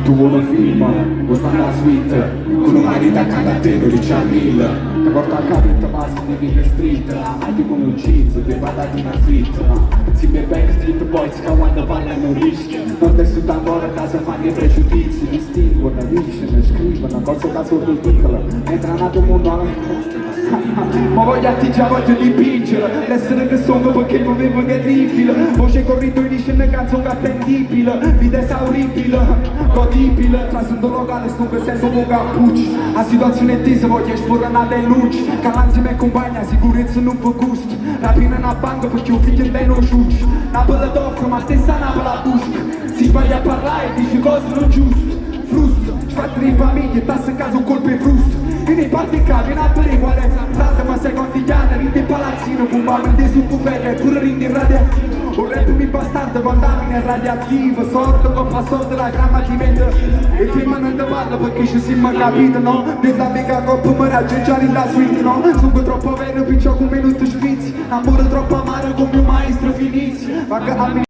Tu vuoi un film, vuoi stare alla suite, con una marita accanto a te, non dici a mille. Ti porto a capita, ma si vive in street, anche come un cheese, due patate in fritta. Si beve backstreet boys che quando parlano rischi, nord e sud ancora a casa fanno i pregiudizi, distinguono, dicono, scrivono, cose caso ridicole, mentre è nato un mondo alla ma voglio attiggiare, voglio dipingere l'essere che sono perché non vivo terribile. Voce corrido e dice una canzone attendibile, vita esauribile, godibile. Tra un locale sto che senso un cappuccio, la situazione è tesa, voglio esporre una delle luci. Calanzi mi accompagna, sicurezza non fa gusto. Rapina una banca perché un figlio te non giudice. Napoli d'offro ma stessa Napoli a busca. Si sbaglia a parlare e dice cose non giuste. Frusto, sfatti di famiglia, tassa a casa un colpo e frusto. E nei parti in capo, in altre qual è frase, ma sei contigliana, rinde in palazzino, fumavo in su bufera e pure rinde in radioattivo. Un rap mi bastante, contamina radioattivo, sordo, con fa sordo, la gramma diventa. E prima non te parlo perché ci siamo capito, no? Nella mega coppa mi raggiungiare la suite, no? Sono troppo vero, piccio con minuto spizzi, amore troppo amaro come un maestro finizio.